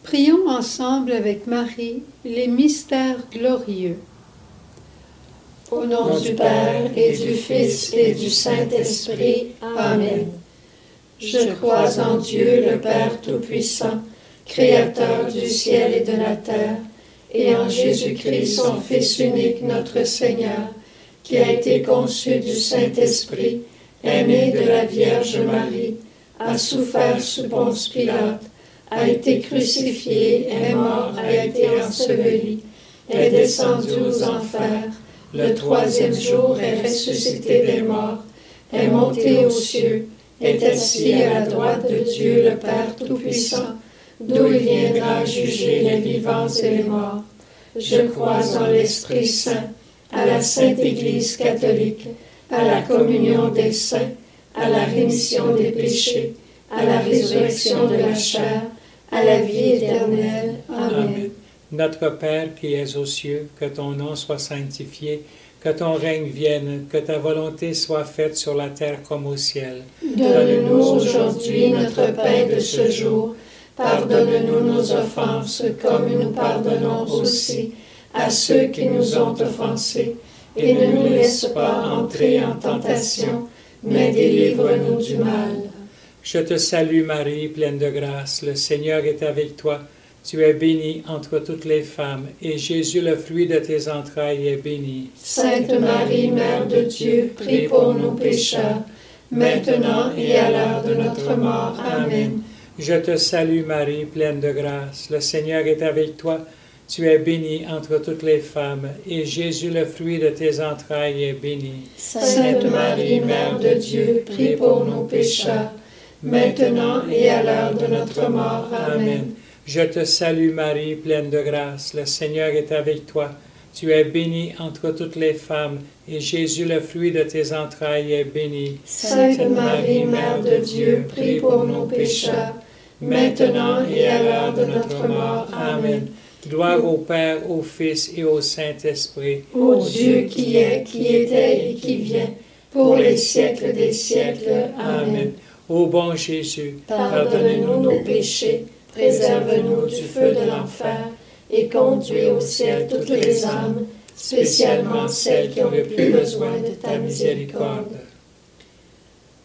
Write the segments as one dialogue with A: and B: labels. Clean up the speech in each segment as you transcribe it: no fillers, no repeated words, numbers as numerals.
A: Prions ensemble avec Marie les mystères glorieux.
B: Au nom du Père et du Fils et du Saint-Esprit. Amen. Je crois en Dieu, le Père Tout-Puissant, Créateur du ciel et de la terre, et en Jésus-Christ, son Fils unique, notre Seigneur, qui a été conçu du Saint-Esprit, est né de la Vierge Marie, a souffert sous Ponce Pilate, a été crucifié, est mort, a été enseveli, est descendu aux enfers, le troisième jour est ressuscité des morts, est monté aux cieux, est assis à la droite de Dieu le Père Tout-Puissant, d'où il viendra juger les vivants et les morts. Je crois en l'Esprit Saint, à la Sainte Église catholique, à la communion des saints, à la rémission des péchés, à la résurrection de la chair, à la vie éternelle. Amen.
C: Notre Père qui es aux cieux, que ton nom soit sanctifié, que ton règne vienne, que ta volonté soit faite sur la terre comme au ciel.
B: Donne-nous aujourd'hui notre pain de ce jour. Pardonne-nous nos offenses, comme nous pardonnons aussi à ceux qui nous ont offensés. Et ne nous laisse pas entrer en tentation, mais délivre-nous du mal.
C: Je te salue Marie, pleine de grâce, le Seigneur est avec toi. Tu es bénie entre toutes les femmes, et Jésus, le fruit de tes entrailles, est béni.
B: Sainte Marie, Mère de Dieu, prie pour nous pécheurs, maintenant et à l'heure de notre mort. Amen.
C: Je te salue Marie, pleine de grâce, le Seigneur est avec toi. Tu es bénie entre toutes les femmes, et Jésus, le fruit de tes entrailles, est béni.
B: Sainte Marie, Mère de Dieu, prie pour nous pécheurs, maintenant et à l'heure de notre mort. Amen.
C: Je te salue Marie, pleine de grâce, le Seigneur est avec toi. Tu es bénie entre toutes les femmes, et Jésus, le fruit de tes entrailles, est béni.
B: Sainte Marie, Mère de Dieu, prie pour nous pécheurs, maintenant et à l'heure de notre mort. Amen.
C: Gloire au Père, au Fils et au Saint-Esprit.
B: Ô Dieu qui est, qui était et qui vient, pour les siècles des siècles. Amen.
C: Ô bon Jésus,
B: pardonne-nous nos péchés, préserve-nous du feu de l'enfer, et conduis au ciel toutes les âmes, spécialement celles qui ont le plus besoin de ta miséricorde.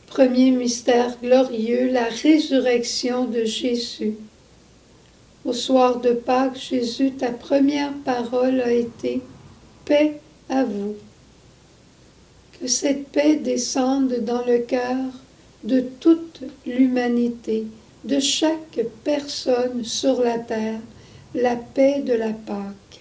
A: Premier mystère glorieux, la résurrection de Jésus. Au soir de Pâques, Jésus, ta première parole a été « Paix à vous ». Que cette paix descende dans le cœur de toute l'humanité, de chaque personne sur la terre, la paix de la Pâque.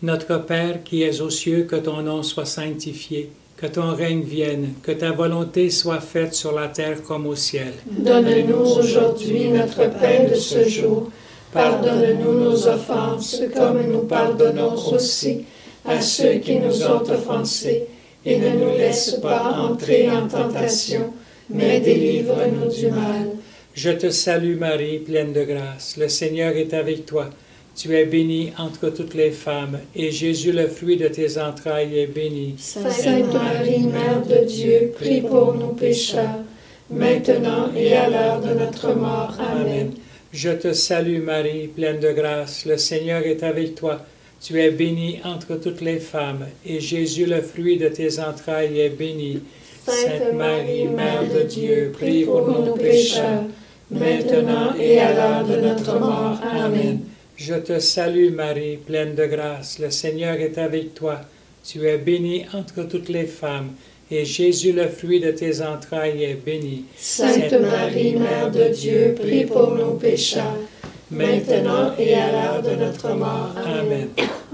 C: Notre Père qui es aux cieux, que ton nom soit sanctifié, que ton règne vienne, que ta volonté soit faite sur la terre comme au ciel.
B: Donne-nous aujourd'hui notre pain de ce jour. Pardonne-nous nos offenses, comme nous pardonnons aussi à ceux qui nous ont offensés, et ne nous laisse pas entrer en tentation, mais délivre-nous du mal.
C: Je te salue Marie, pleine de grâce, le Seigneur est avec toi. Tu es bénie entre toutes les femmes, et Jésus, le fruit de tes entrailles, est béni.
B: Sainte Marie, Mère de Dieu, prie pour nous pécheurs, maintenant et à l'heure de notre mort. Amen.
C: Je te salue Marie, pleine de grâce, le Seigneur est avec toi. Tu es bénie entre toutes les femmes, et Jésus, le fruit de tes entrailles, est béni.
B: Sainte Marie, Mère de Dieu, prie pour nous pécheurs, maintenant et à l'heure de notre mort. Amen.
C: Je te salue Marie, pleine de grâce, le Seigneur est avec toi. Tu es bénie entre toutes les femmes, et Jésus, le fruit de tes entrailles, est béni.
B: Sainte Marie, Mère de Dieu, prie pour nous pécheurs, maintenant et à l'heure de notre mort. Amen.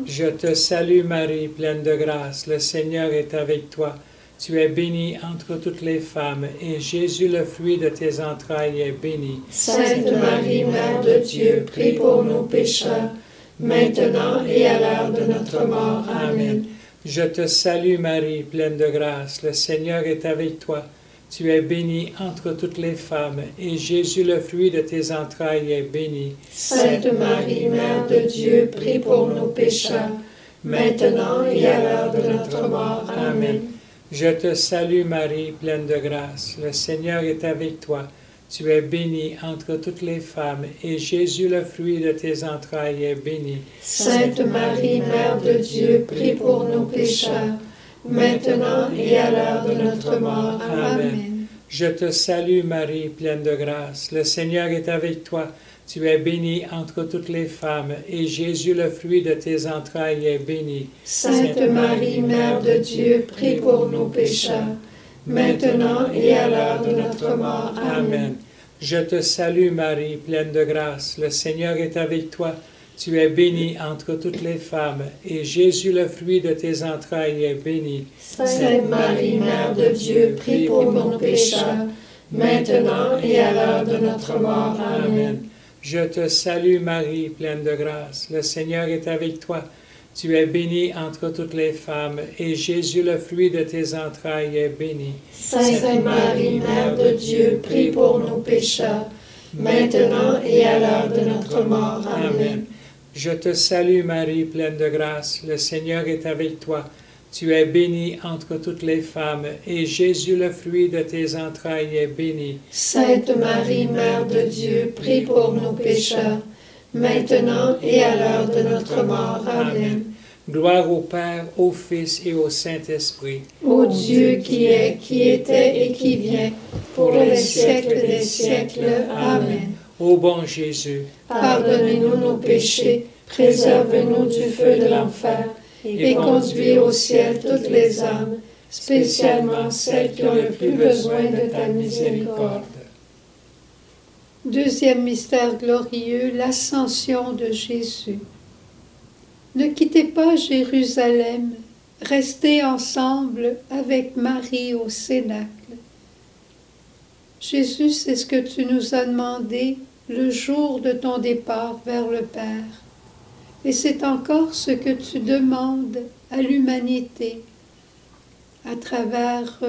C: Je te salue Marie, pleine de grâce, le Seigneur est avec toi. Tu es bénie entre toutes les femmes, et Jésus, le fruit de tes entrailles, est béni.
B: Sainte Marie, Mère de Dieu, prie pour nous pécheurs, maintenant et à l'heure de notre mort. Amen.
C: Je te salue Marie, pleine de grâce, le Seigneur est avec toi. Tu es bénie entre toutes les femmes, et Jésus, le fruit de tes entrailles, est béni.
B: Sainte Marie, Mère de Dieu, prie pour nous pécheurs, maintenant et à l'heure de notre mort. Amen.
C: Je te salue Marie, pleine de grâce, le Seigneur est avec toi. Tu es bénie entre toutes les femmes, et Jésus, le fruit de tes entrailles, est béni.
B: Sainte Marie, Mère de Dieu, prie pour nous pécheurs, maintenant et à l'heure de notre mort.
C: Amen. Je te salue Marie, pleine de grâce. Le Seigneur est avec toi. Tu es bénie entre toutes les femmes, et Jésus, le fruit de tes entrailles, est béni.
B: Sainte Marie, Mère de Dieu, prie pour nous pécheurs, maintenant et à l'heure de notre mort.
C: Amen. Je te salue Marie, pleine de grâce. Le Seigneur est avec toi. Tu es bénie entre toutes les femmes, et Jésus, le fruit de tes entrailles, est béni.
B: Sainte Marie, Mère de Dieu, prie pour nous pécheurs, maintenant et à l'heure de notre mort. Amen.
C: Je te salue Marie, pleine de grâce. Le Seigneur est avec toi. Tu es bénie entre toutes les femmes, et Jésus, le fruit de tes entrailles, est béni.
B: Sainte Marie, Mère de Dieu, prie pour nous pécheurs, maintenant et à l'heure de notre mort. Amen.
C: Je te salue Marie, pleine de grâce. Le Seigneur est avec toi. Tu es bénie entre toutes les femmes, et Jésus, le fruit de tes entrailles, est béni.
B: Sainte Marie, Mère de Dieu, prie pour nous pécheurs, maintenant et à l'heure de notre mort. Amen.
C: Gloire au Père, au Fils et au Saint-Esprit.
B: Ô Dieu qui est, qui était et qui vient, pour les siècles des siècles. Amen.
C: Ô bon Jésus,
B: pardonnez-nous nos péchés, préservez-nous du feu de l'enfer, et conduis au ciel toutes les âmes, spécialement celles qui ont le plus besoin de ta miséricorde.
A: Deuxième mystère glorieux, l'ascension de Jésus. Ne quittez pas Jérusalem, restez ensemble avec Marie au Cénacle. Jésus, c'est ce que tu nous as demandé le jour de ton départ vers le Père. Et c'est encore ce que tu demandes à l'humanité. À travers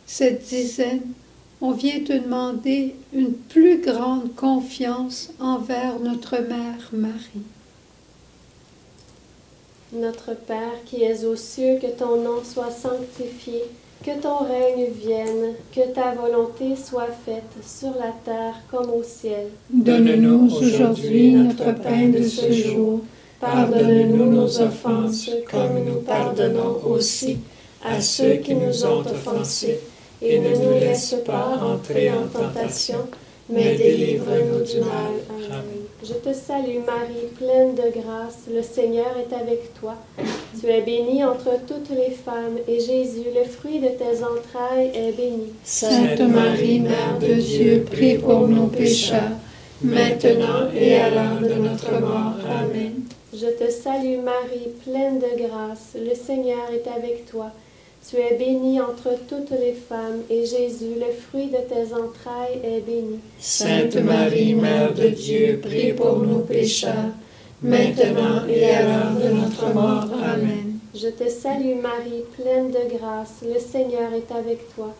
A: cette dizaine, on vient te demander une plus grande confiance envers notre Mère Marie.
D: Notre Père qui es aux cieux, que ton nom soit sanctifié, que ton règne vienne, que ta volonté soit faite sur la terre comme au ciel.
B: Donne-nous aujourd'hui notre pain de ce jour. Pardonne-nous nos offenses, comme nous pardonnons aussi à ceux qui nous ont offensés. Et ne nous laisse pas entrer en tentation, mais délivre-nous du mal.
D: Amen. Je te salue Marie, pleine de grâce, le Seigneur est avec toi. Tu es bénie entre toutes les femmes, et Jésus, le fruit de tes entrailles, est béni.
B: Sainte Marie, Mère de Dieu, prie pour nos pécheurs, maintenant et à l'heure de notre mort. Amen.
D: Je te salue Marie, pleine de grâce, le Seigneur est avec toi. Tu es bénie entre toutes les femmes, et Jésus, le fruit de tes entrailles, est béni.
B: Sainte Marie, Mère de Dieu, prie pour nos pécheurs, maintenant et à l'heure de notre mort. Amen.
D: Je te salue Marie, pleine de grâce, le Seigneur est avec toi.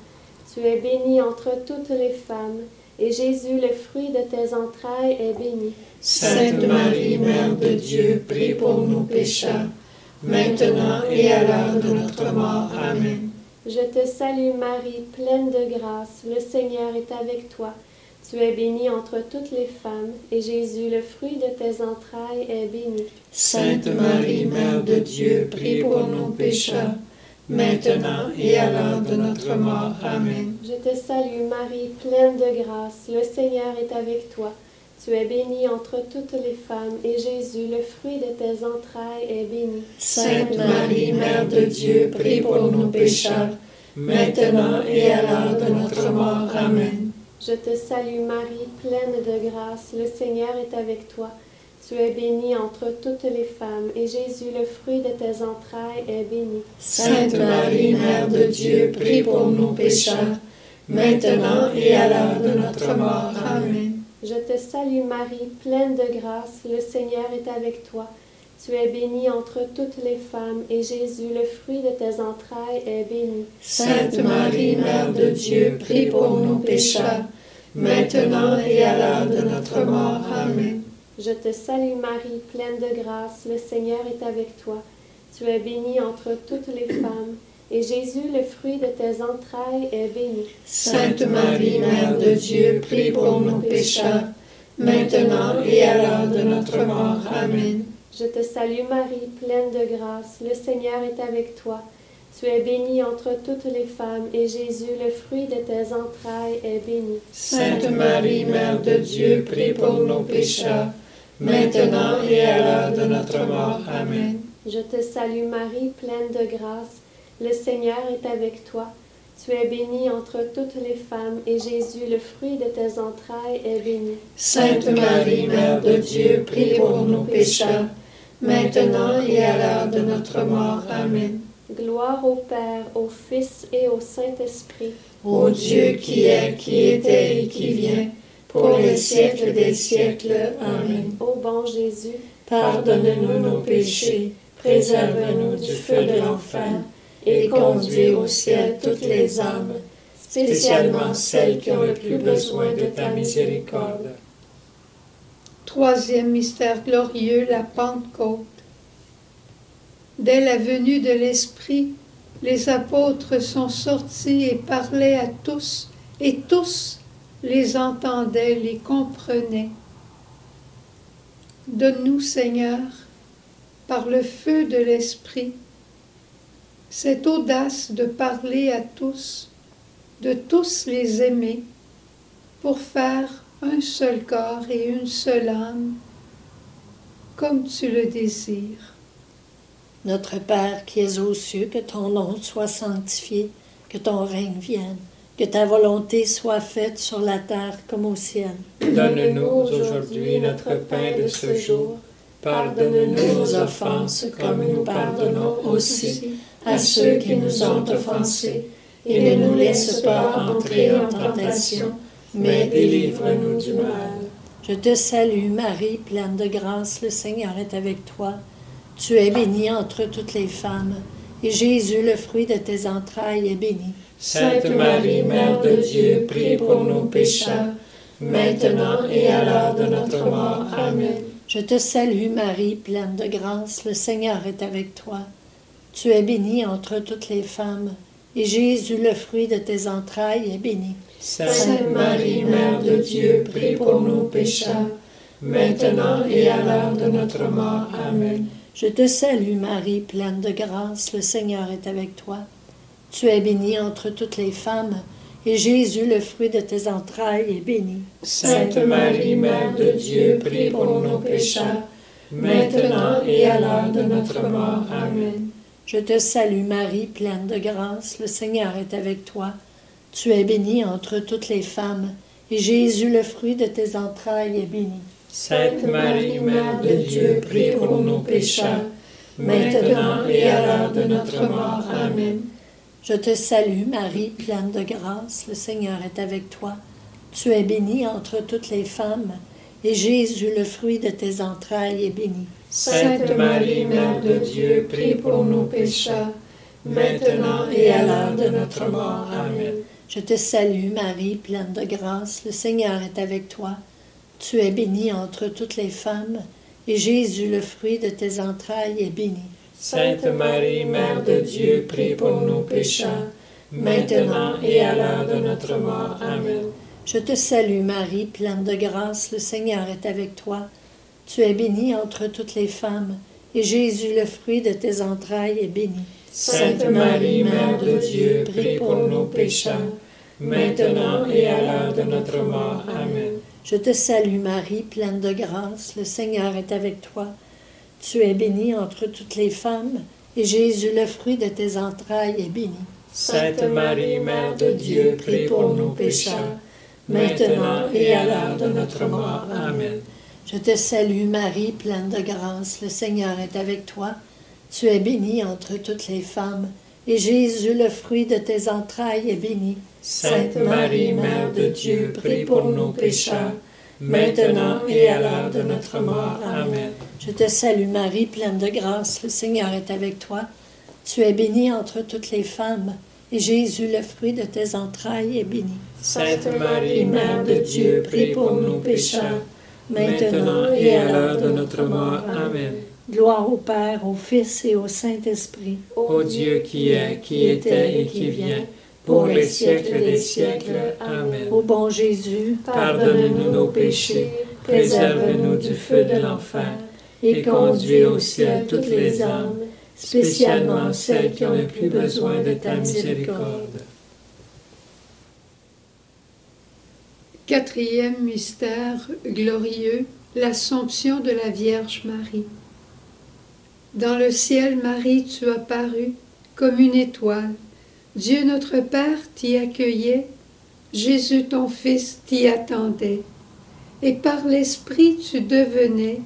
D: Tu es bénie entre toutes les femmes, et Jésus, le fruit de tes entrailles, est béni.
B: Sainte Marie, Mère de Dieu, prie pour nous pécheurs, maintenant et à l'heure de notre mort. Amen.
D: Je te salue Marie, pleine de grâce, le Seigneur est avec toi. Tu es bénie entre toutes les femmes, et Jésus, le fruit de tes entrailles, est béni.
B: Sainte Marie, Mère de Dieu, prie pour nos pécheurs, maintenant et à l'heure de notre mort. Amen.
D: Je te salue Marie, pleine de grâce, le Seigneur est avec toi. Tu es bénie entre toutes les femmes, et Jésus, le fruit de tes entrailles, est béni.
B: Sainte Marie, Mère de Dieu, prie pour nos pécheurs, maintenant et à l'heure de notre mort. Amen.
D: Je te salue Marie, pleine de grâce, le Seigneur est avec toi. Tu es bénie entre toutes les femmes, et Jésus, le fruit de tes entrailles, est béni.
B: Sainte Marie, Mère de Dieu, prie pour nos pécheurs, maintenant et à l'heure de notre mort. Amen.
D: Je te salue Marie, pleine de grâce, le Seigneur est avec toi. Tu es bénie entre toutes les femmes, et Jésus, le fruit de tes entrailles, est béni.
B: Sainte Marie, Mère de Dieu, prie pour nos pécheurs, maintenant et à l'heure de notre mort. Amen.
D: Je te salue Marie, pleine de grâce, le Seigneur est avec toi. Tu es bénie entre toutes les femmes, et Jésus, le fruit de tes entrailles, est béni.
B: Sainte Marie, Mère de Dieu, prie pour nous pécheurs, maintenant et à l'heure de notre mort. Amen.
D: Je te salue Marie, pleine de grâce, le Seigneur est avec toi. Tu es bénie entre toutes les femmes, et Jésus, le fruit de tes entrailles, est béni.
B: Sainte Marie, Mère de Dieu, prie pour nos pécheurs, maintenant et à l'heure de notre mort. Amen.
D: Je te salue Marie, pleine de grâce, le Seigneur est avec toi. Tu es bénie entre toutes les femmes, et Jésus, le fruit de tes entrailles, est béni.
B: Sainte Marie, Mère de Dieu, prie pour nous pécheurs, maintenant et à l'heure de notre mort. Amen.
D: Gloire au Père, au Fils et au Saint-Esprit.
B: Ô Dieu qui est, qui était et qui vient, pour les siècles des siècles. Amen.
D: Ô bon Jésus,
B: pardonne-nous nos péchés, préserve-nous du feu de l'enfer, et conduis au ciel toutes les âmes, spécialement celles qui ont le plus besoin de ta miséricorde.
A: Troisième mystère glorieux, la Pentecôte. Dès la venue de l'Esprit, les apôtres sont sortis et parlaient à tous, et tous les entendaient, les comprenaient. Donne-nous, Seigneur, par le feu de l'Esprit, cette audace de parler à tous, de tous les aimer, pour faire un seul corps et une seule âme, comme tu le désires.
B: Notre Père qui es aux cieux, que ton nom soit sanctifié, que ton règne vienne, que ta volonté soit faite sur la terre comme au ciel.
C: Donne-nous aujourd'hui notre pain de ce jour. Pardonne-nous
B: nos offenses comme nous pardonnons aussi à ceux qui nous ont offensés. Et ne nous laisse pas entrer en tentation, mais délivre-nous du mal. Je te salue Marie, pleine de grâce, le Seigneur est avec toi. Tu es bénie entre toutes les femmes, et Jésus, le fruit de tes entrailles, est béni.
C: Sainte Marie, Mère de Dieu, prie pour nos pécheurs, maintenant et à l'heure de notre mort. Amen.
B: Je te salue Marie, pleine de grâce, le Seigneur est avec toi. Tu es bénie entre toutes les femmes, et Jésus, le fruit de tes entrailles, est béni.
C: Sainte Marie, Mère de Dieu, prie pour nos pécheurs, maintenant et à l'heure de notre mort. Amen.
B: Je te salue Marie, pleine de grâce, le Seigneur est avec toi. Tu es bénie entre toutes les femmes, et Jésus, le fruit de tes entrailles, est béni.
C: Sainte Marie, Mère de Dieu, prie pour nos pécheurs, maintenant et à l'heure de notre mort. Amen.
B: Je te salue Marie, pleine de grâce, le Seigneur est avec toi. Tu es bénie entre toutes les femmes, et Jésus, le fruit de tes entrailles, est béni.
C: Sainte Marie, Mère de Dieu, prie pour nos pécheurs, maintenant et à l'heure de notre mort. Amen.
B: Je te salue Marie, pleine de grâce, le Seigneur est avec toi. Tu es bénie entre toutes les femmes, et Jésus, le fruit de tes entrailles, est béni.
C: Sainte Marie, Mère de Dieu, prie pour nos pécheurs, maintenant et à l'heure de notre mort. Amen.
B: Je te salue Marie, pleine de grâce, le Seigneur est avec toi. Tu es bénie entre toutes les femmes, et Jésus, le fruit de tes entrailles, est béni.
C: Sainte Marie, Mère de Dieu, prie pour nos pécheurs, maintenant et à l'heure de notre mort. Amen.
B: Je te salue Marie, pleine de grâce, le Seigneur est avec toi. Tu es bénie entre toutes les femmes, et Jésus, le fruit de tes entrailles, est béni.
C: Sainte Marie, Mère de Dieu, prie pour nos pécheurs, maintenant et à l'heure de notre mort. Amen.
B: Je te salue Marie, pleine de grâce, le Seigneur est avec toi. Tu es bénie entre toutes les femmes, et Jésus, le fruit de tes entrailles, est béni.
C: Sainte Marie, Mère de Dieu, prie pour nos pécheurs, maintenant et à l'heure de notre mort. Amen.
B: Je te salue Marie, pleine de grâce, le Seigneur est avec toi. Tu es bénie entre toutes les femmes, et Jésus, le fruit de tes entrailles, est béni.
C: Sainte Marie, Mère de Dieu, prie pour nos pécheurs, maintenant et à l'heure de notre mort. Amen.
B: Je te salue Marie, pleine de grâce, le Seigneur est avec toi. Tu es bénie entre toutes les femmes, et Jésus, le fruit de tes entrailles, est béni.
C: Sainte Marie, Mère de Dieu, prie pour nos pécheurs, maintenant et à l'heure de notre mort. Amen.
B: Gloire au Père, au Fils et au Saint-Esprit.
C: Ô Dieu qui est, qui était et qui vient, pour les siècles des siècles. Amen.
B: Ô bon Jésus,
C: Pardonne-nous nos péchés, préserve-nous du feu de l'enfer, et conduis au ciel toutes les âmes, spécialement celles qui ont le plus besoin de ta miséricorde.
A: Quatrième mystère glorieux, l'Assomption de la Vierge Marie. Dans le ciel, Marie, tu as paru comme une étoile. Dieu notre Père t'y accueillait, Jésus ton Fils t'y attendait. Et par l'Esprit tu devenais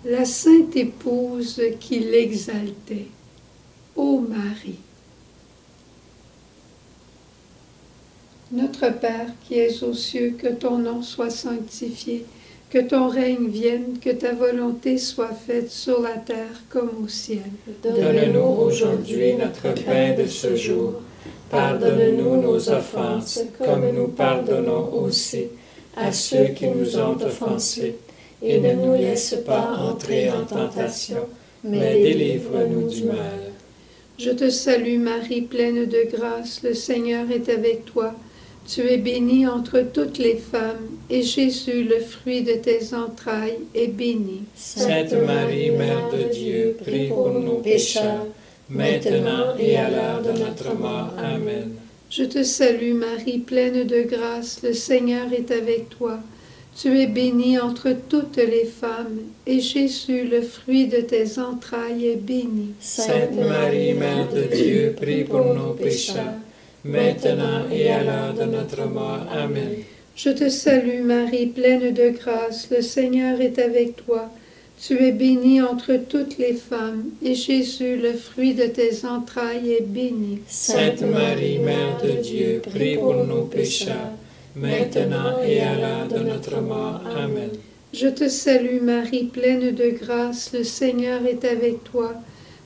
A: la sainte épouse qui l'exaltait. Ô Marie! Notre Père qui es aux cieux, que ton nom soit sanctifié, que ton règne vienne, que ta volonté soit faite sur la terre comme au ciel.
C: Donne-nous aujourd'hui notre pain de ce jour. Pardonne-nous nos offenses, comme nous pardonnons aussi à ceux qui nous ont offensés. Et ne nous laisse pas entrer en tentation, mais délivre-nous du mal.
A: Je te salue Marie, pleine de grâce, le Seigneur est avec toi. Tu es bénie entre toutes les femmes, et Jésus, le fruit de tes entrailles, est béni.
C: Sainte Marie, Mère de Dieu, prie pour nous pécheurs, maintenant et à l'heure de notre mort. Amen.
A: Je te salue Marie, pleine de grâce, le Seigneur est avec toi. Tu es bénie entre toutes les femmes, et Jésus, le fruit de tes entrailles, est béni.
C: Sainte Marie, Mère de Dieu, prie pour nos pécheurs, maintenant et à l'heure de notre mort. Amen.
A: Je te salue Marie, pleine de grâce, le Seigneur est avec toi. Tu es bénie entre toutes les femmes, et Jésus, le fruit de tes entrailles, est béni.
C: Sainte Marie, Mère de Dieu, prie pour nos pécheurs, maintenant et à l'heure de notre mort. Amen.
A: Je te salue Marie, pleine de grâce, le Seigneur est avec toi.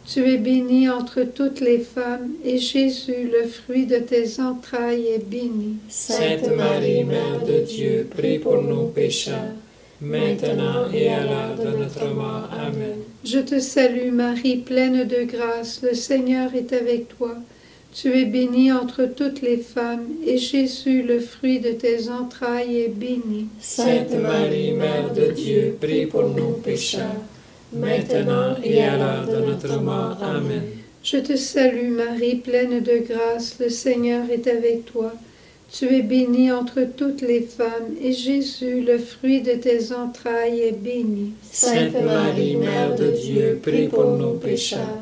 A: Tu es bénie entre toutes les femmes, et Jésus, le fruit de tes entrailles, est béni.
C: Sainte Marie, Mère de Dieu, prie pour nos pécheurs, maintenant et à l'heure de notre mort. Amen.
A: Je te salue Marie, pleine de grâce, le Seigneur est avec toi. Tu es bénie entre toutes les femmes, et Jésus, le fruit de tes entrailles, est béni.
C: Sainte Marie, Mère de Dieu, prie pour nos pécheurs, maintenant et à l'heure de notre mort. Amen.
A: Je te salue Marie, pleine de grâce, le Seigneur est avec toi. Tu es bénie entre toutes les femmes, et Jésus, le fruit de tes entrailles, est béni.
C: Sainte Marie, Mère de Dieu, prie pour nos pécheurs,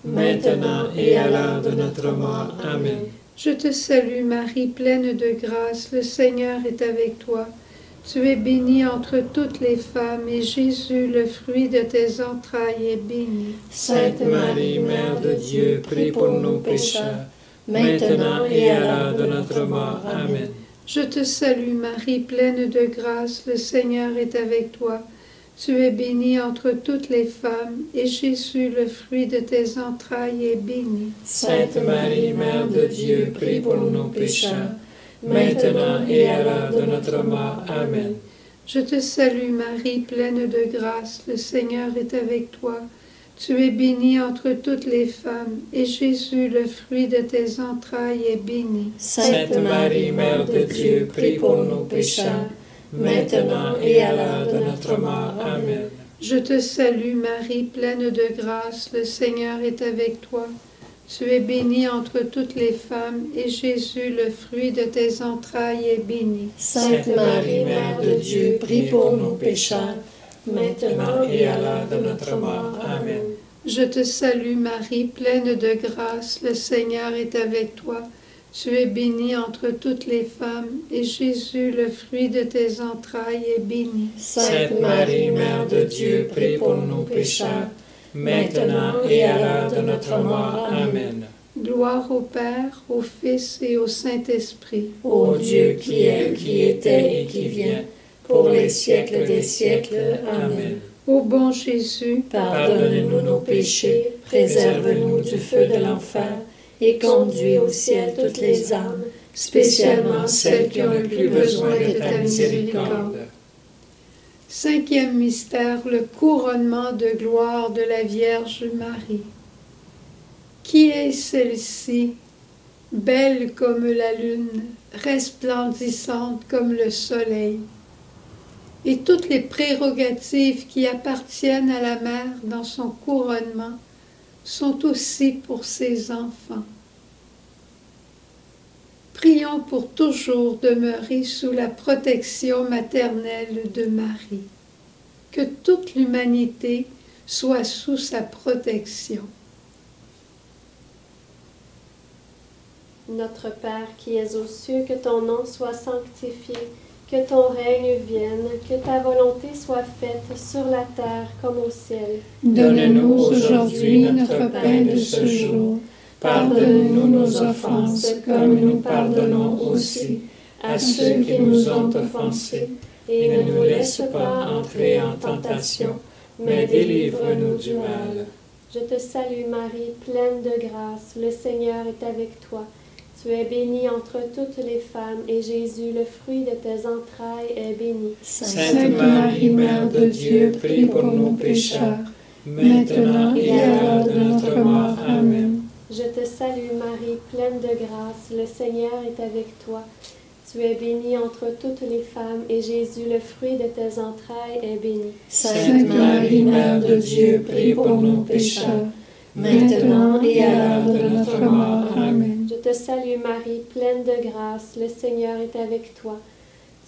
C: maintenant et à l'heure de notre mort. Amen.
A: Je te salue Marie, pleine de grâce, le Seigneur est avec toi. Tu es bénie entre toutes les femmes, et Jésus, le fruit de tes entrailles, est béni.
C: Sainte Marie, Mère de Dieu, prie pour nos pécheurs, maintenant et à l'heure de notre mort. Amen.
A: Je te salue Marie, pleine de grâce, le Seigneur est avec toi. Tu es bénie entre toutes les femmes, et Jésus, le fruit de tes entrailles, est béni.
C: Sainte Marie, Mère de Dieu, prie pour nos pécheurs, maintenant et à l'heure de notre mort. Amen.
A: Je te salue Marie, pleine de grâce, le Seigneur est avec toi. Tu es bénie entre toutes les femmes, et Jésus, le fruit de tes entrailles, est béni.
C: Sainte Marie, Mère de Dieu, prie pour nos pécheurs, maintenant et à l'heure de notre mort. Amen.
A: Je te salue Marie, pleine de grâce, le Seigneur est avec toi. Tu es bénie entre toutes les femmes, et Jésus, le fruit de tes entrailles, est béni.
C: Sainte Marie, Mère de Dieu, prie pour nos pécheurs, maintenant et à l'heure de notre mort. Amen.
A: Je te salue Marie, pleine de grâce, le Seigneur est avec toi. Tu es bénie entre toutes les femmes, et Jésus, le fruit de tes entrailles, est béni.
C: Sainte Marie, Mère de Dieu, prie pour nos pécheurs, maintenant et à l'heure de notre mort. Amen.
A: Gloire au Père, au Fils et au Saint-Esprit.
C: Ô Dieu qui est, qui était et qui vient, pour les siècles des siècles. Amen.
A: Ô bon Jésus,
C: pardonne-nous nos péchés, préserve-nous du feu de l'enfer, et conduis au ciel toutes les âmes, spécialement celles qui ont le plus besoin de ta miséricorde.
A: Cinquième mystère, le couronnement de gloire de la Vierge Marie. Qui est celle-ci, belle comme la lune, resplendissante comme le soleil? Et toutes les prérogatives qui appartiennent à la mère dans son couronnement sont aussi pour ses enfants. Prions pour toujours demeurer sous la protection maternelle de Marie. Que toute l'humanité soit sous sa protection.
D: Notre Père qui es aux cieux, que ton nom soit sanctifié, que ton règne vienne, que ta volonté soit faite sur la terre comme au ciel.
B: Donne-nous aujourd'hui notre pain de ce jour. Pardonne-nous nos offenses, comme nous pardonnons aussi à ceux qui nous ont offensés.
C: Et ne nous laisse pas entrer en tentation, mais délivre-nous du mal.
D: Je te salue Marie, pleine de grâce, le Seigneur est avec toi. Tu es bénie entre toutes les femmes, et Jésus, le fruit de tes entrailles, est béni.
B: Sainte Marie, Mère de Dieu, prie pour nos pécheurs, maintenant et à l'heure de notre mort. Amen.
D: Je te salue Marie, pleine de grâce, le Seigneur est avec toi. Tu es bénie entre toutes les femmes, et Jésus, le fruit de tes entrailles, est béni.
B: Sainte Marie, Mère de Dieu, prie pour nos pécheurs, maintenant et à l'heure de notre mort. Amen.
D: Je te salue Marie, pleine de grâce, le Seigneur est avec toi.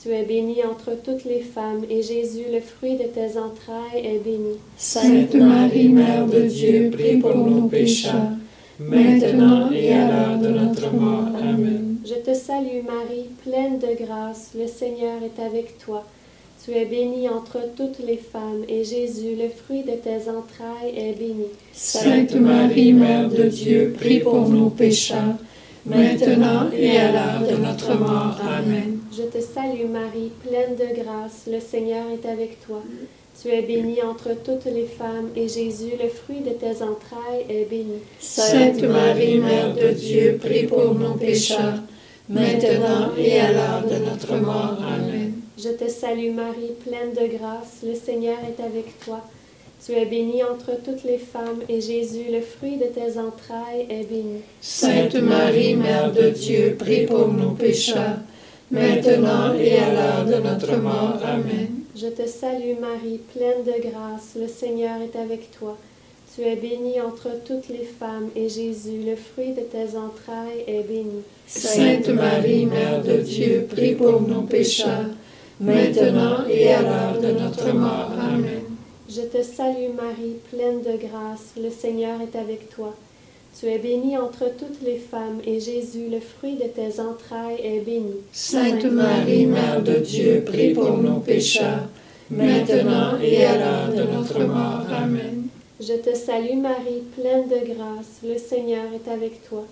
D: Tu es bénie entre toutes les femmes, et Jésus, le fruit de tes entrailles, est béni.
B: Sainte Marie, Mère de Dieu, prie pour nos pécheurs, maintenant et à l'heure de notre mort. Amen.
D: Je te salue Marie, pleine de grâce, le Seigneur est avec toi. Tu es bénie entre toutes les femmes, et Jésus, le fruit de tes entrailles, est béni.
B: Sainte Marie, Mère de Dieu, prie pour nos pécheurs, maintenant et à l'heure de notre mort. Amen.
D: Je te salue Marie, pleine de grâce, le Seigneur est avec toi. Tu es bénie entre toutes les femmes, et Jésus, le fruit de tes entrailles, est béni.
B: Sainte Marie, Mère de Dieu, prie pour nos pécheurs, maintenant et à l'heure de notre mort. Amen.
D: Je te salue Marie, pleine de grâce, le Seigneur est avec toi. Tu es bénie entre toutes les femmes, et Jésus, le fruit de tes entrailles, est béni.
B: Sainte Marie, Mère de Dieu, prie pour nos pécheurs, maintenant et à l'heure de notre mort. Amen.
D: Je te salue Marie, pleine de grâce, le Seigneur est avec toi. Tu es bénie entre toutes les femmes, et Jésus, le fruit de tes entrailles, est béni.
B: Sainte Marie, Mère de Dieu, prie pour nos pécheurs, maintenant et à l'heure de notre mort. Amen.
D: Je te salue Marie, pleine de grâce, le Seigneur est avec toi. Tu es bénie entre toutes les femmes, et Jésus, le fruit de tes entrailles, est béni.
B: Sainte Marie, Mère de Dieu, prie pour nos pécheurs, maintenant et à l'heure de notre mort. Amen.
D: Je te salue Marie, pleine de grâce, le Seigneur est avec toi.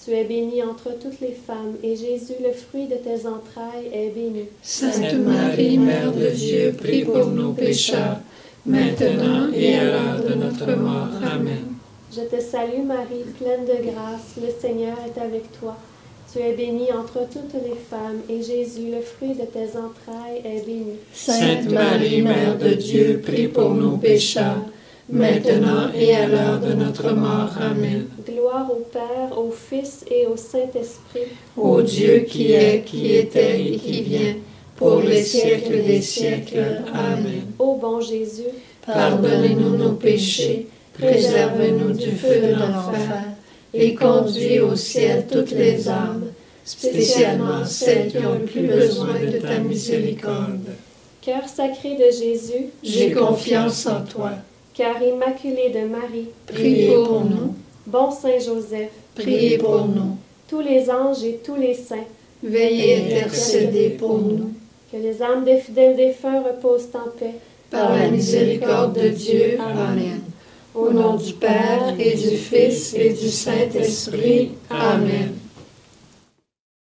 D: Tu es bénie entre toutes les femmes, et Jésus, le fruit de tes entrailles, est béni.
B: Sainte Marie, Mère de Dieu, prie pour nos pécheurs, maintenant et à l'heure de notre mort. Amen.
D: Je te salue Marie, pleine de grâce, le Seigneur est avec toi. Tu es bénie entre toutes les femmes, et Jésus, le fruit de tes entrailles, est béni.
B: Sainte Marie, Mère de Dieu, prie pour nos pécheurs, maintenant et à l'heure de notre mort. Amen.
D: Gloire au Père, au Fils et au Saint-Esprit.
B: Ô Dieu qui est, qui était et qui vient, pour les siècles des siècles. Amen.
D: Ô bon Jésus,
B: pardonnez-nous nos péchés, préservez-nous du feu de l'enfer, et conduis au ciel toutes les âmes, spécialement celles qui ont le plus besoin de ta miséricorde.
D: Cœur sacré de Jésus,
B: j'ai confiance en toi.
D: Cœur immaculé de Marie,
B: priez pour nous.
D: Bon Saint Joseph,
B: priez pour nous.
D: Tous les anges et tous les saints,
B: veillez intercéder pour nous.
D: Que les âmes des fidèles défunts reposent en paix.
B: Par la miséricorde de Dieu. Amen. Au nom du Père et du Fils et du Saint-Esprit. Amen.